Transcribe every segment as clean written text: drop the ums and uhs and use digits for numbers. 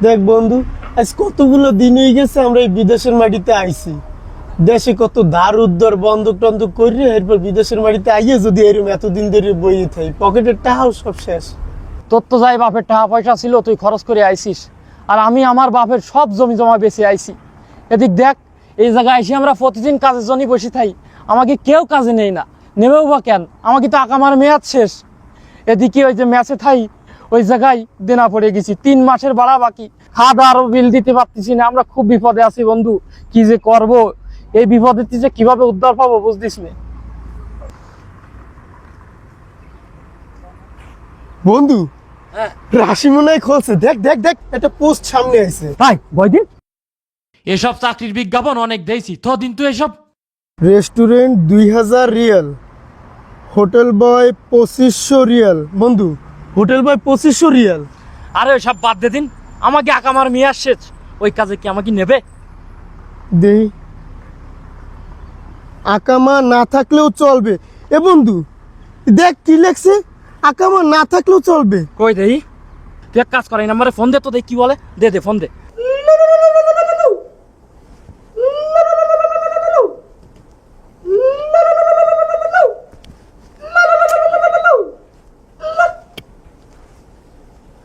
দেখ বন্ধু, আজ কতগুলো দিন হয়ে গেছে আমরা এই বিদেশের মাটিতে আইছি। দেশে কত ধার উদ্ধার বন্ধক টন্ধক করে এরপর বিদেশের মাটিতে আইয়ে যদি এরকম এতদিন ধরে বইয়ে থাই, পকেটের টাকাও সব শেষ। তোর তো যাই বাপের টাকা পয়সা ছিল, তুই খরচ করে আইসিস, আর আমি আমার বাপের সব জমি জমা বেঁচে আইছি। এদিক দেখ, এই জায়গায় এসে আমরা প্রতিদিন কাজের জন্যই বসে থাই, আমাকে কেউ কাজে নেই না, নেবেও বা কেন? আমাকে তো আকামার মেয়াদ শেষ। এদিকে ওই যে ম্যাচে থাই, ওই জায়গায় দেনা পড়ে গেছি, 3 মাসের ভাড়া বাকি, খাওয়া দাওয়ারও বিল দিতে পারতেছি না। আমরা খুব বিপদে আছি বন্ধু, কি যে করব, এই বিপদে যে কিভাবে উদ্ধার পাবো বুঝতিস না। বন্ধু, রাশি মনে হয় খোলছে। দেখ দেখ দেখ, একটা পোস্ট সামনে আছে। ভাই বয়দিন, এসব চাকরির বিজ্ঞাপন অনেক দিয়েছি, তো দিন তো এসব। রেস্টুরেন্ট 2000 রিয়াল, হোটেল বয় 2500 রিয়াল। বন্ধু, হোটেল বয় 2500 রিয়াল? আরে ওইসব বাদ দে দিন, আমাকে আকামার মেয়াদ শেষ, ওই কাজে কি আমাকে নেবে? দেই, আকামা না থাকলেও চলবে। এ বন্ধু দেখ কি লেখছে, আকামা না থাকলেও চলবে। কই দেই, তুই এক কাজ কর, এই নাম্বারে ফোন দে তো, দেখ কি বলে। দে দে ফোন দে।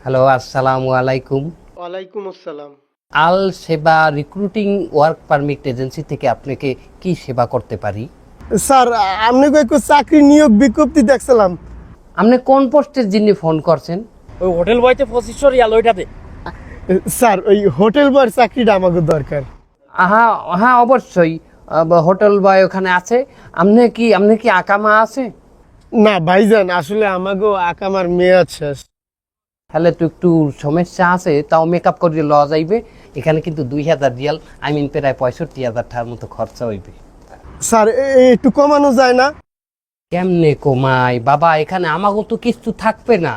হ্যালো, আসসালামু আলাইকুম। ওয়ালাইকুম আসসালাম। আল সেবা রিক্রুটিং ওয়ার্ক পারমিট এজেন্সি থেকে আপনাকে কি সেবা করতে পারি? স্যার, আপনাকে একটু চাকরি নিয়োগ বিজ্ঞপ্তি দেখছিলাম। আপনি কোন পোস্টের জন্য ফোন করছেন? ওই হোটেল বয়তে 2500 রিয়াল, ওইটা দে। স্যার, ওই হোটেল বয়ের চাকরিটা আমাকে দরকার। হ্যাঁ হ্যাঁ, অবশ্যই হোটেল বয় ওখানে আছে। আপনি কি আকামা আছে? না ভাইজান, আসলে আমাকেও আকামার মেয়াদ শেষ। তাহলে তো একটু সমস্যা আছে, তাও মেকআপ করে লওয়া যাইবে। এখানে কিন্তু 2000 রিয়াল, প্রায় 65,000 টাকার মতো খরচা হইবে। স্যার, একটু কমানো যায় না? কেমনে কমাই বাবা, এখানে আমাগো তো কিছু থাকবে না।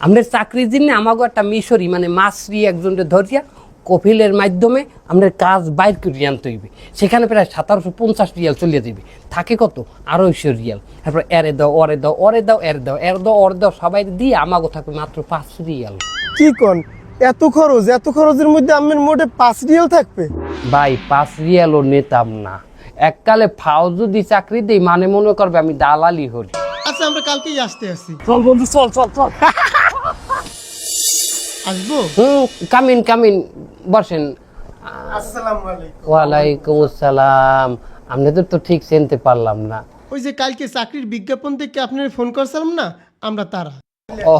আমাদের চাকরির জন্য আমাগো একটা মিশরি মানে মাছরি একজনকে ধরিয়া কফিলের মাধ্যমে আমাদের কাজ বাইর করে আনতে হইবে। সেখানে প্রায় 1750 রিয়াল চলিয়ে যাবে। থাকে কত? 250 রিয়াল। তারপর এরে দাও, ওরে দাও, ওরে দাও, এর দাও, এর দাও, ওরে দাও, সবাই দিয়ে আমাগো থাকবে মাত্র 5 রিয়াল। কি কোন, এত খরচ? এত খরচের মধ্যে আমার মোটে 5 রিয়াল থাকবে? ভাই 5 রিয়ালও নিতাম না। এককালে ফাও যদি চাকরি দেই মানে মনে করবে আমি দালালি হরি। আচ্ছা, আমরা কালকেই আসতে আসি। চল বন্ধু, চল চল চল। আসবো? কামিন বসেন। আসসালামু আলাইকুম। ওয়ালাইকুম আসসালাম। আপনাদের তো ঠিক চিনতে পারলাম না। ওই যে কালকে চাকরির বিজ্ঞাপন থেকে আপনার ফোন করছিলাম না, আমরা তারা। ও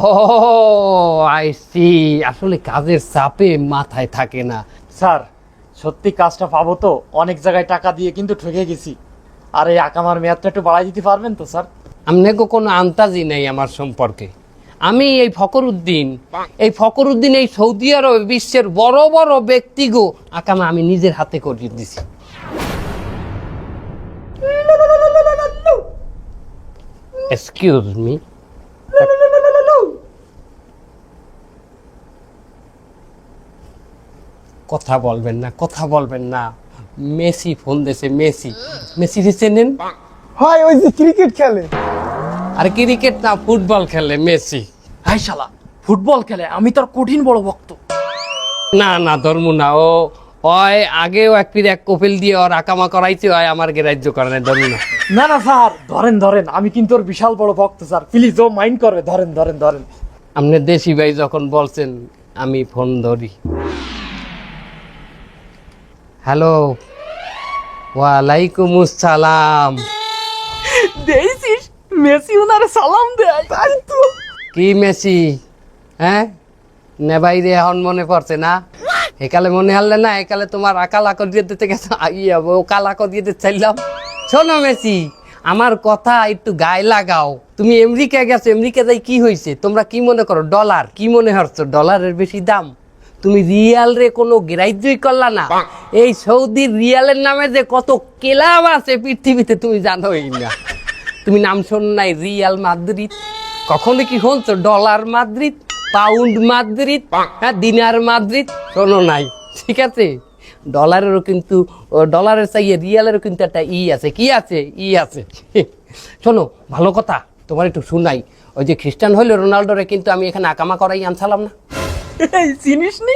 আই সি, আসলে কাজের চাপে মাথায় থাকে না। স্যার, সত্যি কাজটা পাবো তো? অনেক জায়গায় টাকা দিয়ে কিন্তু ঠকে গেছি। আর এই আকামার মেয়াদটা একটু বাড়াই দিতে পারবেন তো স্যার? আপনাকে কোনো আন্তাজি নেই আমার সম্পর্কে। আমি এই ফকরউদ্দিন এই সৌদি আরব বিশ্বের বড় বড় ব্যক্তিগো আকামা আমি নিজের হাতে করিয়ে দিছি। Excuse me. কথা বলবেন না। মেসি ফোন দিয়েছে। মেসি চেনেন? হয়, ওই যে ক্রিকেট খেলে। আর ক্রিকেট না, ফুটবল খেলে মেসি। হাই শালা, ফুটবল খেলে? আমি তার কঠিন বড় ভক্ত। না ধর্ম না, ওই আগেও এক কপিল দিয়ে ওর আকামা করাইছে, ওই আমার গ্রাহ্য করে না, ধর্ম না। না স্যার, ধরেন, আমি কিন্তু ওর বিশাল বড় ভক্ত স্যার, প্লিজ, ও মাইন্ড করবে। ধরেন। আপনি দেশি ভাই যখন বলছেন আমি ফোন ধরি। হ্যালো, ওয়ালাইকুম আসসালাম। দেখছিস, মেসি ওনারে সালাম দেয়। তাই তো। কি মেসি? হ্যাঁ, নেবাই রে এখন মনে পড়ছে না? একালে মনে হারলে না, একালে তোমার আকালা করিয়ে দিতে গেছে, ও কালা করিয়ে দিতে চাইলাম। শোনো মেসি, আমার কথা একটু গায়ে লাগাও। তুমি আমেরিকা গেছো, আমেরিকা যাই কি হয়েছে? তোমরা কি মনে করো ডলার? কি মনে হচ্ছে ডলারের বেশি দাম? তুমি রিয়াল রে কোনো গ্রাহ্যই করলা না। এই সৌদির রিয়ালের নামে যে কত ক্লাব আছে পৃথিবীতে তুমি জানোই না। তুমি নাম শোন নাই রিয়াল মাদ্রিদ? কখনো কি শুনছো ডলার মাদ্রিদ, পাউন্ড মাদ্রিদ, হ্যাঁ দিনার মাদ্রিদ? শোনো নাই, ঠিক আছে? ডলারেরও কিন্তু, ডলারের চাইয়ে রিয়ালেরও কিন্তু একটা আছে। কি আছে? আছে। শোনো, ভালো কথা তোমার একটু শুনাই। ওই যে খ্রিস্টান হইলো রোনাল্ডোরে কিন্তু আমি এখানে আকামা করাই আনছিলাম না। চিনিস নি?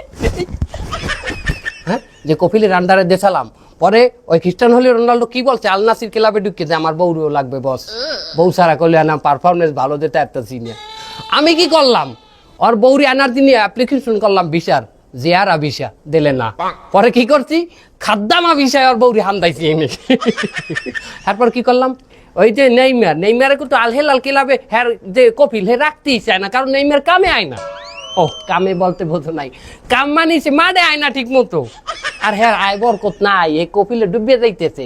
হ্যাঁ, যে কপিলের আন্ডারে দেশালাম, পরে ওই খ্রিস্টান হলে রোনাল্ডো কি বলছে, আল নাসির ক্লাবে ঢুকে যে আমার বউরও লাগবে বস, বউ সারা করলে না পারফরমেন্স ভালো দিতে একটা সিনিয়র। আমি কি করলাম, ওর বউরি আনার দিনে অ্যাপ্লিকেশন করলাম ভিসার, জিয়ারা ভিসা দিলে না, পরে কি করছি খাদ্দামা ভিসায় ওর বউরি হান্দাইছি এনে। তারপর কি করলাম, ওই যে নেইমারে কিন্তু আল হেলাল ক্লাবে হ্যার যে কপিল হে রাখতেই চায় না, কারণ নেইমার কামে আয় না। ও কামে বলতে বোঝো নাই, কাম মানিছে মাঠে আয় না ঠিক মতো, আর হ্যাঁ আয় বরকত নাই, এই কপিলে ডুবিয়ে যাইতেছে।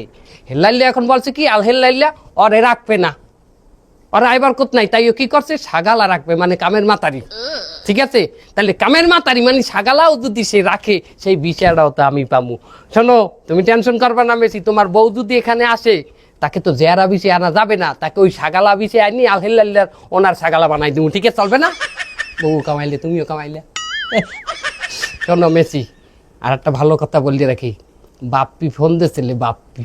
হেল্লাইল্লা এখন বলছে কি আল হেল্লাইল্লা ওরে রাখবে না, ওর আয় বরকত নাই, তাই ও কি করছে সাগালা রাখবে, মানে কামের মাতারি। ঠিক আছে, তাহলে কামের মাতারি মানে সাগালাও যদি সে রাখে, সেই বিষয়টাও তো আমি পামু। শোনো, তুমি টেনশন করবে না মেসি, তোমার বউ যদি এখানে আসে, তাকে তো জেয়ারা বিষে আনা যাবে না, তাকে ওই সাগালা বিষে আনি আল হেল্লাইল্লার ওনার সাগালা বানাই দিব। ঠিক আছে, চলবে না? বউ কামাইলে তুমিও কামাইলে। শোনো মেসি, আর একটা ভালো কথা বলি রাখি, বাপ্পি ফোন দিয়েছিলে, বাপ্পি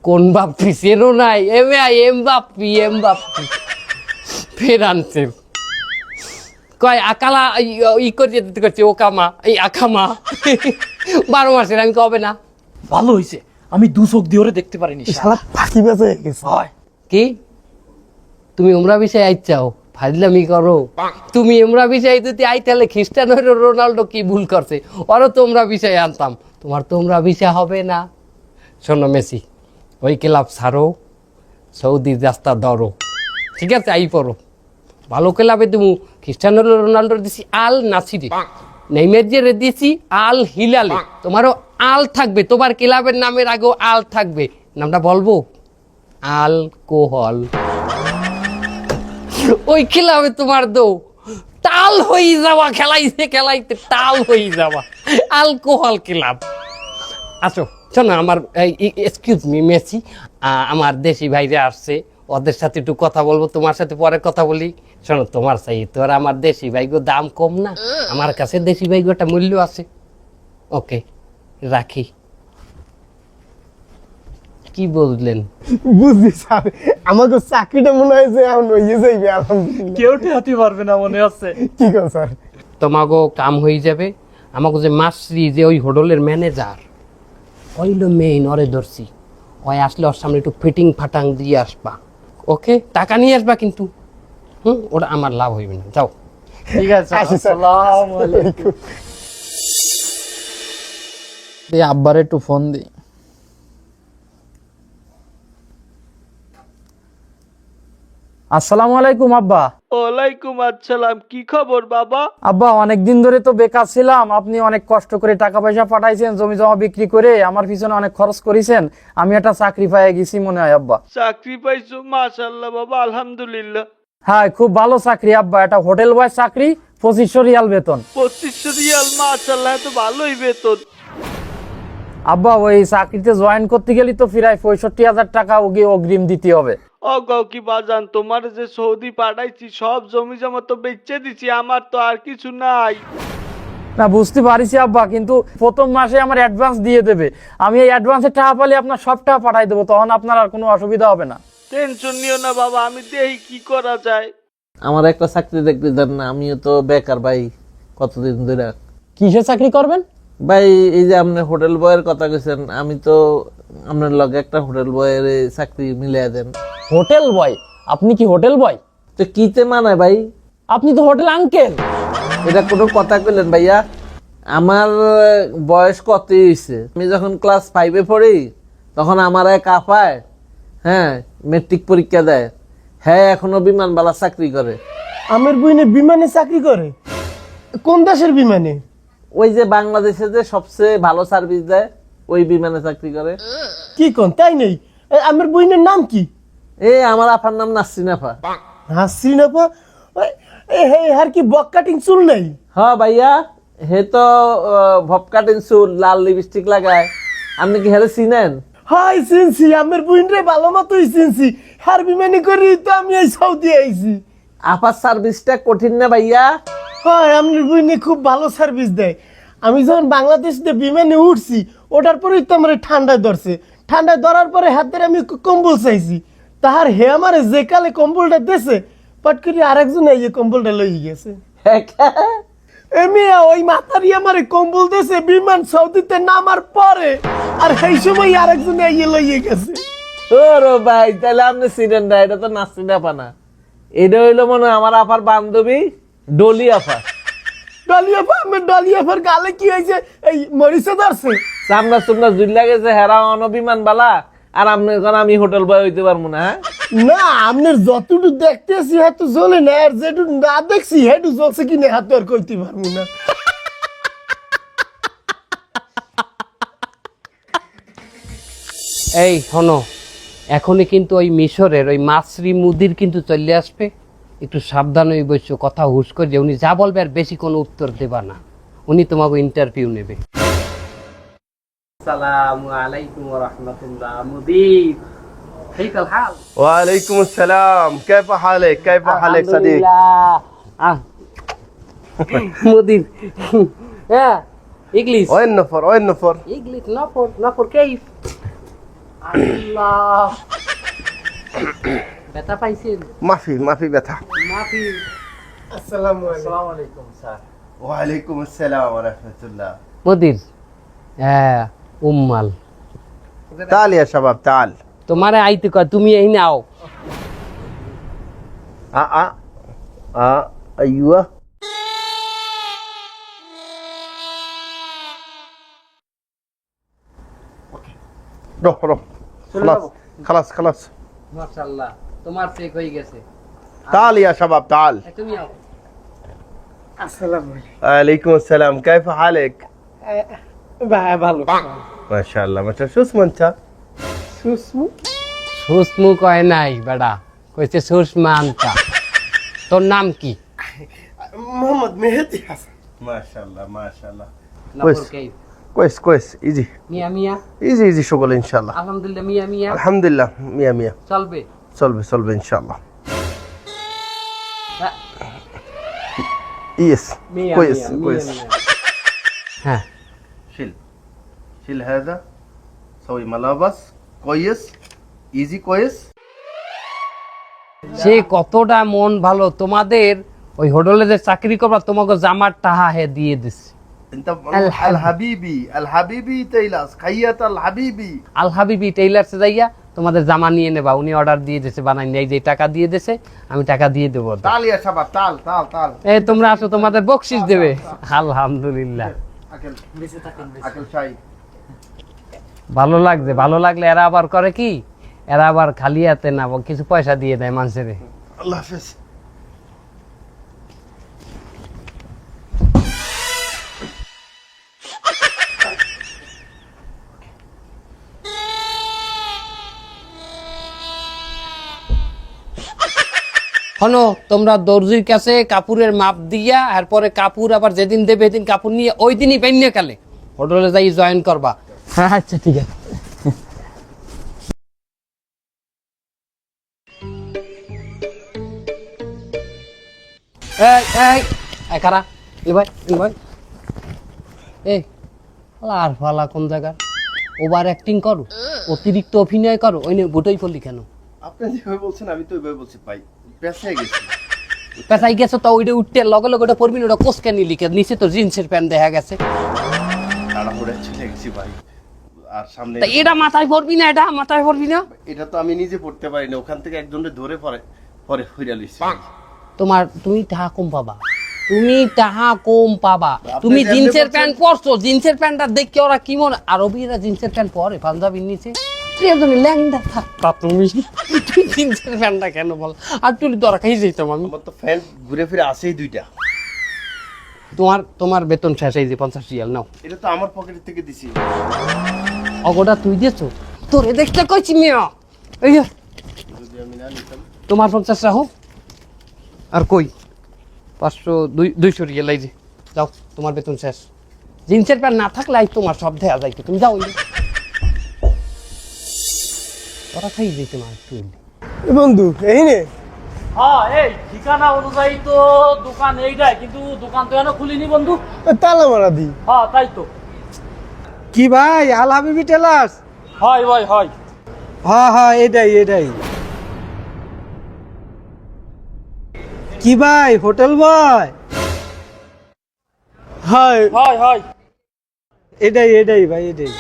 কোন বাপ্পি চেনো নাই? এম বাপ্পি ফের আনছে, কয় আকালা ই করে দিতে করছে, ও কামা এই আকামা 12 মাসের। আমি কবে না ভালো হইছে, আমি দু চোখ দিয়ে ওরে দেখতে পারিনি। শালা ফাঁকি বাজে হয়ে গেছে। হয় কি তুমি উমরা বিষয়ে আইচাও, ফাজলামি করো তুমি। উমরা বিষয়ে যদি আই, তাহলে খ্রিস্টান রোনাল্ডো কি ভুল করছে, ওরও তোমরা বিষয়ে আনতাম, তোমার তোমরা বিষয় হবে না। শোনো মেসি, ওই ক্লাব ছাড়ো, সৌদির রাস্তা ধরো, ঠিক আছে, আই পড়ো ভালো ক্লাবে। তুমি খ্রিস্টান রোনাল্ডো দিছি আল নাসিরে, নেইমার যে দিয়েছি আল হিলালে, তোমারও আল থাকবে, তোমার ক্লাবের নামের আগেও আল থাকবে। নামটা বলবো? আলকোহল। ওই খেলাবে তোমার দো টাল হয়ে যাওয়া, খেলাইতে টাল হয়ে যাওয়া, আলকোহল ক্লাব। আসো শোনো, আমার এক্সকিউজ মি মেসি, আমার দেশি ভাইরা আসছে, ওদের সাথে একটু কথা বলবো, তোমার সাথে পরে কথা বলি। শোনো, তোমার চাই তোর আমার দেশি ভাইগো দাম কম না, আমার কাছে দেশি ভাইগোটা মূল্য আছে। ওকে, রাখি। কি বললেন? বুঝলি স্যার, আমাকে চাকরিটা মনে হয় যে এখন হয়ে যাইবে আলহামদুলিল্লাহ। কেউ ঠেহাতে পারবে না মনে হচ্ছে। কি কর স্যার? তোমাকে কাম হয়ে যাবে। আমাকে যে মাসরি যে ওই হোটেলের ম্যানেজার, ওইলো মেইন, ওরে ধরছি, ওই আসলে ওর সামনে একটু ফিটিং ফাটাং দিয়ে আসবা। ওকে, টাকা নিয়ে আসবা কিন্তু। ওটা আমার লাভ হইবে না, যাও। ঠিক আছে, আসি স্যার। আসসালামু আলাইকুম। এই আব্বার একটু ফোন দিই। আসসালামু আলাইকুম আব্বা। ওয়ালাইকুম আসসালাম। কি খবর বাবা? আব্বা, অনেকদিন ধরে তো বেকার ছিলাম, আপনি অনেক কষ্ট করে টাকা পয়সা পাঠাইছেন, জমি জমা বিক্রি করে আমার পিছনে অনেক খরচ করেছেন, আমি একটা চাকরি পেয়ে গেছি মনে হয় আব্বা। চাকরি পাইছো? মাশাআল্লাহ বাবা, আলহামদুলিল্লাহ। হ্যাঁ, খুব ভালো চাকরি আব্বা, এটা হোটেল বয় চাকরি, 2500 রিয়াল বেতন। 2500 রিয়াল? মাশাআল্লাহ, তো ভালোই বেতন। আব্বা, ওই চাকরিতে জয়েন করতে গেলে তো প্রায় 65,000 টাকা অগ্রিম দিতে হবে। ও গাও কি বাজান, তোমার যে সৌদি পাঠাইছি সব জমি জমা তো বেচে দিছি, আমার তো আর কিছু নাই। না, বুঝতে পারিছি আব্বা, কিন্তু প্রথম মাসে আমার অ্যাডভান্স দিয়ে দেবে, আমি এই অ্যাডভান্সের টাকা পালে আপনার সব টাকা পাঠাই দেবো, তখন আপনার আর কোনো অসুবিধা হবে না। টেনশন নিও না বাবা, আমি দেখি কি করা যায়। আমার একটা চাকরি দেখতে দেন না, আমিও তো বেকার ভাই কতদিন ধরে। কিসের চাকরি করবেন? ভাই এই যে আপনি হোটেল বয়ের কথা কইছেন, আমি তো আপনার লগে একটা হোটেল বয়ের চাকরি মিলিয়ে দেন। হোটেল বয়? আপনি কি হোটেল বয়? তো কিতে মানে ভাই? আপনি তো হোটেল আঙ্কেল। এটা কোনো কথা কইলেন ভাইয়া? আমার বয়স কত হয়েছে, আমি যখন ক্লাস 5-এ পড়ি তখন আমার এক আপায়, হ্যাঁ, মেট্রিক পরীক্ষা দেয়, হ্যাঁ এখনো বিমানবালা চাকরি করে। আমার বইনে বিমানে চাকরি করে? কোন দেশের বিমানে? ওই যে বাংলাদেশে যে সবচেয়ে ভালো সার্ভিস দেয়, ওই বিমানে চাকরি করে। কি কোন? তাই নেই? আমার বইনের নাম কি? আমার আপার নাম নাসরিন আপা। হাসিন আপা? আর কি বক কাটিং চুল নাই? হ্যাঁ ভাইয়া, হে তো ভপ কাটিং চুল, লাল লিপস্টিক লাগায়। আপনি কি হেরে চিনেন? হাই চিনছি, আমার বইন রে ভালো মতোই চিনছি, হার বিমানে করি তো আমি এই সৌদি আইছি। আপার সার্ভিসটা কঠিন না ভাইয়া? হয়, আপনার বইনে খুব ভালো সার্ভিস দেয়। আমি যখন বাংলাদেশ দিয়ে বিমানে উঠছি, ওঠার পরেই তো আমার ঠান্ডায় ধরছে, ঠান্ডায় ধরার পরে হাতের আমি কম্বল চাইছি, তাহার হে আমার যে কালে কম্বলটা দিয়েছে, পট করে আরেকজন এই কম্বলটা লই গেছে। একা? এমনি ওই মাথারি আমার কম্বল দিয়েছে বিমান সৌদিতে নামার পরে, আর সেই সময় আরেকজন এই লইয়ে গেছে। ওরে ভাই, তাহলে আপনি চিনেন না, এটা তো নাসরিন আপা না, এটা হইলো মনে হয় আমার আপার বান্ধবী ডলি আপা। ডালিয়া ফের গালে কি হয়েছে? এই মরিচে ধরছে। সামনা সুমনা জুল্লা গেছে, হেরা অনবিমান বালা, আর আপনি এখন আমি হোটেল বয় হইতে পারবো না? হ্যাঁ না, আপনার যতটুকু দেখতেছি হয়তো জ্বলে না, আর যেটুকু না দেখছি হেটু জ্বলছে কিনা হাতে আর কইতে পারবো না। এই শোনো, এখনই কিন্তু ওই মিশরের ওই মাসরি মুদির কিন্তু চলে আসবে, একটু সাবধান হয়ে বসছো, কথা হুশ করে যে উনি যা বলবে আর বেশি কোনো উত্তর দেবা না, উনি তোমাকে ইন্টারভিউ নেবে। আসসালামু আলাইকুম ওয়া রাহমাতুল্লাহ। মুদির كيف الحال؟ وعليكم السلام، كيف حالك؟ كيف حالك صديق؟ মুদির হ্যাঁ ইংলিশ وين نفر؟ وين نفر؟ ইংলিশ নফর নফর كيف আল্লাহ ব্যথা পাইছেন? ما في بتح. মাফি। আসসালামু আলাইকুম স্যার। وعليكم السلام ورحمة الله. মুদির হ্যাঁ উম্মাল تعال يا شباب تعال. তোমারে আইতে কয়, তুমি এই নাও। ايوه. روح خلاص خلاص. মাশাআল্লাহ তোমার চেক হয়ে গেছে। تعال يا شباب تعال. তুমি আও। আসসালামু وعليكم السلام، كيف حالك؟ ভাই ভালো। ما شاء الله ما شاء الله. شو اسمه انت؟ সুসমু সুসমু কয় নাই বেড়া, কইছে সুষমা আনতা। তোর নাম কি? মোহাম্মদ মেহেদি হাসান। ما شاء الله ما شاء الله. নফর কেফ? كويس ايزي মিয়া মিয়া ايزي شغل ان شاء الله. আলহামদুলিল্লাহ মিয়া মিয়া الحمد لله 100 চলবে। صلبي ان شاء الله. হ্যাঁ, يس মিয়া كويس মিয়া, كويس. মিয়া, মিয়া। হ্যাঁ شيل هذا، سوي ملابس كويس ايزي كويس. সে কতটা মন ভালো, তোমাদের ওই হোটেলে যে চাকরি করবা তোমাকে জামার টাহা হে দিয়ে দিছে। انت الحبيبي تيلاس خيات الحبيبي. আল হাবিবি টেইলার্সে যাইয়া তোমাদের জামা নিয়ে নেবা, উনি অর্ডার দিয়ে দিয়েছে বানাই নেই, যে টাকা দিয়ে দিয়েছে আমি টাকা দিয়ে দেবো। تعال يا شباب تعال. এই তোমরা আসো, তোমাদের বকশিস দেবে। আলহামদুলিল্লাহ اكل شاي. ভালো লাগছে, ভালো লাগলে এরা আবার করে কি, এরা আবার খালি হাতে না কিছু পয়সা দিয়ে দেয় মানুষের। الله حافظ. শোনো, তোমরা দর্জির কাছে কাপড়ের মাপ দিয়া, এরপরে কাপড় আবার যেদিন দেবে সেদিন কাপড় নিয়ে ওই দিনই বেরিয়ে কালে হোটেলে যাই জয়েন করবা। হ্যাঁ আচ্ছা ঠিক আছে। এই এই এই খারা এ ভাই এই আর ফালা কোন জায়গা ওভার অ্যাক্টিং করো, অতিরিক্ত অভিনয় করো, ওই নিয়ে বুটোই পড়লি কেন? আপনি যেভাবে বলছেন আমি তো ওইভাবে বলছি ভাই, পেছায় গেছি। পেশাই গেছো তো ওইটা উঠতে লগে লগে ওটা পরবি না, ওটা কোসকে নিলি কে? নিচে তো জিন্সের প্যান্ট দেখা গেছে। তাড়াহুড়া চলে গেছি ভাই, আর সামনে তা এটা মাথায় পরবি না, এটা মাথায় পরবি না। এটা তো আমি নিজে পড়তে পারি না, ওখান থেকে একজনকে ধরে পরে ফিরে লইছি। তুমি টাকা কম পাবা, তুমি যেমনি জিন্সের বলছেন- প্যান্ট পরছো, জিন্সের প্যান্টটা দেখে ওরা কি মনে, আরবিরা জিন্সের প্যান্ট পরে পাঞ্জাবির নিচে, ল্যাংদা থাকতা তুমি জিন্সের প্যান্টটা কেন বল? আর তুই দরকারই যেতাম আমি। আমার তো ফ্যান ঘুরে ফিরে আসেই দুইটা। তোমার বেতন শেষ, এই যে 50 রিয়াল নাও। এটা তো আমার পকেট থেকে দিছি। অগোটা তুই দিয়েছো, তোরে দেখতে কইছি মিয়া। এই যে, যদি আমি না নিতাম। তোমার 50 রাখো, আর কই 500 200 রিয়াল, এই যে যাও, তোমার বেতন শেষ। জিন্সের প্যান্ট না থাকলে আই তোমার সব দেয়া যাইতো, তুমি যাও। তোরা খাই যেতে মার তুই। বন্ধু এই নে হ্যাঁ এই ঠিকানা অনুযায়ী তো দোকান এইটাই, কিন্তু দোকান তো এখনো খুলিনি বন্ধু। তালা মারা দি। হ্যাঁ তাই তো। কি ভাই, আল হাবিবি টেলার্স? হয় ভাই হয়। হ্যাঁ এটাই। কি ভাই হোটেল বয়? হয় হয় হয় এটাই ভাই এটাই।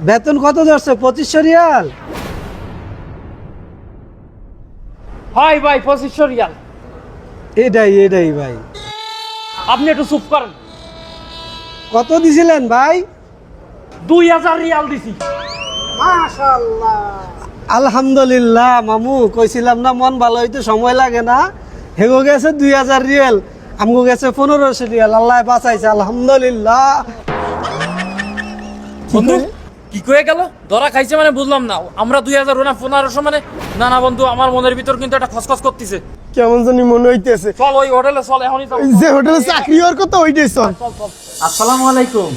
বেতন কত ধরছে? 2500 রিয়াল? হয় ভাই 2500 রিয়াল। এটাই ভাই। আপনি একটু চুপ করেন। কত দিছিলেন ভাই? 2000 রিয়াল দিছি। আলহামদুলিল্লাহ মামু, কইছিলাম না মন ভালো হইতে সময় লাগে না। হেগো গেছে 2000 রিয়াল, আমগো গেছে 1500 রিয়াল। আল্লাহ বাঁচাইছে, আলহামদুলিল্লাহ। বন্ধু কি কয়ে গেল? ধরা খাইছে মানে বুঝলাম না। আমরা 2000 না 1500 মানে? না না বন্ধু, আমার মনের ভিতর কিন্তু একটা খসখস করতেছে। কেমন জানি মনে হইতেছে। চল ওই হোটেলে চল, এখনই চল। যে হোটেলে চাকরি হওয়ার কথা ওইটাই চল। চল চল। আসসালামু আলাইকুম।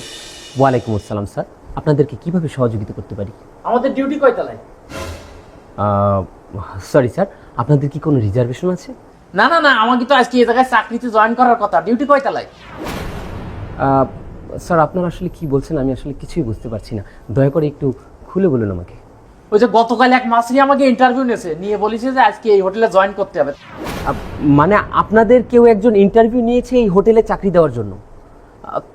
ওয়ালাইকুম আসসালাম স্যার, আপনাদেরকে কিভাবে সহযোগিতা করতে পারি? আমাদের ডিউটি কয়টালায়? সরি স্যার, আপনাদের কি কোনো রিজার্ভেশন আছে? না না না, আমাকে তো আজকে এই জায়গায় চাকরিতে জয়েন করার কথা। ডিউটি কয়টালায়? স্যার আপনারা আসলে কি বলছেন আমি আসলে কিছুই বুঝতে পারছি না, দয়া করে একটু খুলে বলুন আমাকে। ওই যে গতকাল এক মাসরি আমাকে ইন্টারভিউ নিয়ে বলেছে যে আজকে এই হোটেলে জয়েন করতে হবে। মানে আপনাদের কেউ একজন ইন্টারভিউ নিয়েছে এই হোটেলে চাকরি দেওয়ার জন্য?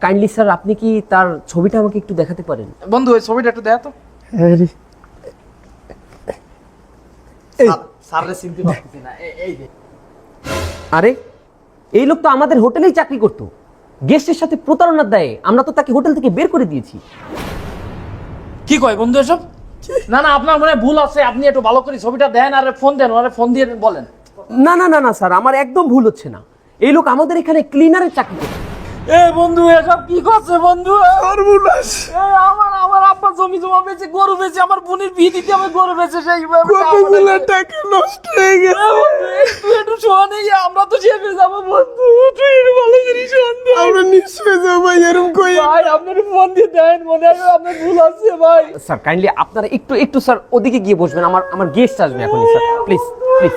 কাইন্ডলি স্যার আপনি কি তার ছবিটা আমাকে একটু দেখাতে পারেন? বন্ধু ওই ছবিটা একটু দেখ তো। স্যাররে চিনতে পারতেছি না। এই যে আরে এই লোক তো আমাদের হোটেলেই চাকরি করতো, গেস্টের সাথে প্রতারণার দায়ে আমরা তো তাকে হোটেল থেকে বের করে দিয়েছি। কি কয় বন্ধু এসব? না না, আপনার মনে হয় ভুল আছে। আপনি একটু ভালো করে ছবিটা দেন আর ফোন দেন, ওরে ফোন দিয়ে বলেন। না না না না স্যার, আমার একদম ভুল হচ্ছে না। এই লোক আমাদের এখানে ক্লিনারের চাকরি করতো। এ বন্ধু এসব কি করছে বন্ধু? সর্বনাশ। আমার আব্বা জমি জমা বেচে, গরু বেচে, আমার বোনের বিয়ে দিতে আমি গরু বেচে সেই কতগুলো টাকা নষ্ট হয়ে গেছে। তুই একটু শোন, আমরা তো চেপে যাবো বন্ধু। তুই একটু ভালো করে শোন আমরা নিশ্চয় যাবো ভাই, এরকম কই। ভাই। আপনার ফোন দিয়ে দেন, মনে হয় আপনার ভুল আছে ভাই। স্যার কাইন্ডলি আপনারা একটু একটু স্যার ওদিকে গিয়ে বসবেন, আমার গেস্ট আসবে এখনই স্যার, প্লিজ প্লিজ।